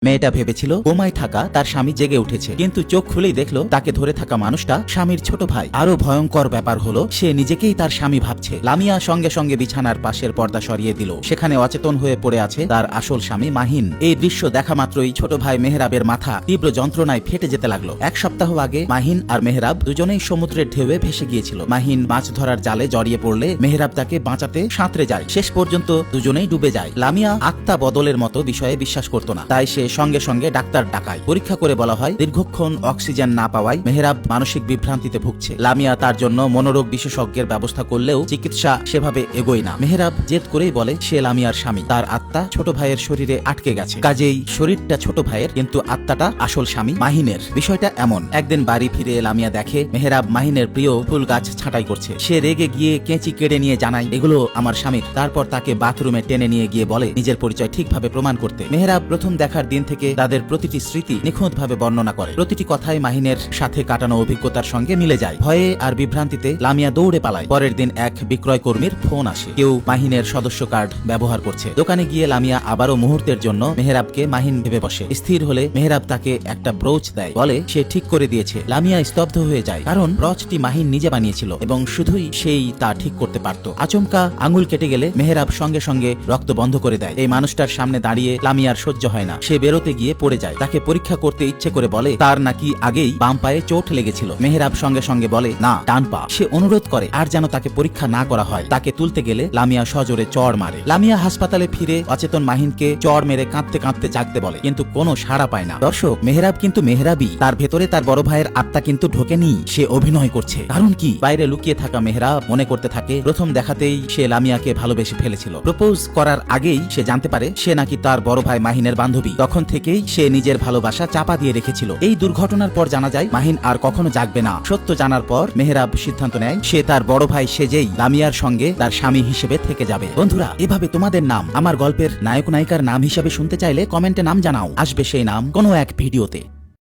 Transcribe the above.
মেয়েটা ভেবেছিল কোমায় থাকা তার স্বামী জেগে উঠেছে, কিন্তু চোখ খুলেই দেখলো তাকে ধরে থাকা মানুষটা স্বামীর ছোট ভাই। আরো ভয়ঙ্কর ব্যাপার হলো সে নিজেকেই তার স্বামী ভাবছে। লামিয়া সঙ্গে সঙ্গে বিছানার পাশের পর্দা সরিয়ে দিল। সেখানে অচেতন হয়ে পড়ে আছে তার আসল স্বামী মাহিন। এই দৃশ্য দেখা মাত্রই ছোট ভাই মেহরাবের মাথা তীব্র যন্ত্রণায় ফেটে যেতে লাগলো। এক সপ্তাহ আগে মাহিন আর মেহরাব দুজনেই সমুদ্রের ঢেউয়ে ভেসে গিয়েছিল। মাহিন মাছ ধরার জালে জড়িয়ে পড়লে মেহরাব তাকে বাঁচাতে সাঁতরে যায়। শেষ পর্যন্ত দুজনেই ডুবে যায়। লামিয়া আত্মা বদলের মতো বিষয়ে বিশ্বাস করত না, তাই সে সঙ্গে সঙ্গে ডাক্তার ডাকায়। পরীক্ষা করে বলা হয় দীর্ঘক্ষণ অক্সিজেন না পাওয়ায় মেহরাব মানসিক বিভ্রান্তিতে ভুগছে। লামিয়া তার জন্য মনোরোগ বিশেষজ্ঞের ব্যবস্থা করলেও চিকিৎসা সেভাবে এগোয় না। মেহরাব জেদ করেই বলে সে লামিয়ার স্বামী, তার আত্মা ছোট ভাইয়ের শরীরে আটকে গেছে। কাজেই শরীরটা ছোট ভাইয়ের, কিন্তু আত্মাটা আসল স্বামী মাহিনের। বিষয়টা এমন, একদিন বাড়ি ফিরে লামিয়া দেখে মেহরাব মাহিনের প্রিয় ফুল গাছ ছাঁটাই করছে। সে রেগে গিয়ে কেঁচি কেড়ে নিয়ে জানায় এগুলো আমার স্বামীর। তারপর তাকে বাথরুমে টেনে নিয়ে গিয়ে বলে নিজের পরিচয় ঠিকভাবে প্রমাণ করতে। মেহরাব প্রথম দেখার দিন থেকে তাদের প্রতিটি স্মৃতি নিখুঁতভাবে বর্ণনা করে। প্রতিটি কথাই মাহিনের সাথে কাটানো অভিজ্ঞতার সঙ্গে মিলে যায়। ভয়ে আর বিভ্রান্তিতে লামিয়া দৌড়ে পালায়। পরের দিন এক বিক্রয় কর্মীর ফোন আসে, কেউ মাহিনের সদস্য কার্ড ব্যবহার করছে। দোকানে গিয়ে লামিয়া আবারও মুহূর্তের জন্য মেহরাবকে মাহিন ভেবে বসে। স্থির হলে মেহরাব তাকে একটা ব্রোচ দেয়, বলে সে ঠিক করে দিয়েছে। লামিয়া স্তব্ধ হয়ে যায়, কারণ ব্রোচটি মাহিন নিজে বানিয়েছিল এবং শুধুই সেই তা ঠিক করতে পারত। আচমকা আঙুল কেটে গেলে মেহরাব সঙ্গে সঙ্গে রক্ত বন্ধ করে দেয়। এই মানুষটার সামনে দাঁড়িয়ে লামিয়ার সহ্য হয় না। সে বেরোতে গিয়ে পড়ে যায়। তাকে পরীক্ষা করতে ইচ্ছে করে বলে তার নাকি আগেই বাম পায়ে চোট লেগেছিল। মেহরাব সঙ্গে সঙ্গে বলে না, ডান পা। সে অনুরোধ করে আর যেন তাকে পরীক্ষা না করা হয়। তাকে তুলতে গেলে লামিয়া সজোরে চড় মারে। লামিয়া হাসপাতালে ফিরে অচেতন মাহিনকে চড় মেরে কাঁদতে কাঁদতে জাগতে বলে, কিন্তু কোনো সাড়া পায় না। দর্শক, মেহরাব কিন্তু মেহরাবই, তার ভেতরে তার বড় ভাইয়ের আত্মা কিন্তু ঢোকেনি। সে অভিনয় করছে। কারণ কি? বাইরে লুকিয়ে থাকা মেহরাব মনে করতে থাকে প্রথম দেখাতেই সে লামিয়াকে ভালোবেসে ফেলেছিল। প্রপোজ করার আগেই সে জানতে পারে সে নাকি তার বড় ভাই মাহিনের বান্ধবী। তখন থেকেই সে নিজের ভালোবাসা চাপা দিয়ে রেখেছিল। এই দুর্ঘটনার পর জানা যায় মাহিন আর কখনো জাগবে না। সত্য জানার পর মেহরাব সিদ্ধান্ত নেয় সে তার বড় ভাই সেজেই লামিয়ার সঙ্গে তার স্বামী হিসেবে থেকে যাবে। বন্ধুরা, এভাবে তোমাদের নাম আমার গল্পের নায়ক নায়িকার নাম হিসেবে শুনতে চাইলে কমেন্টে নাম জানাও। আসবে সেই নাম কোনো এক ভিডিওতে।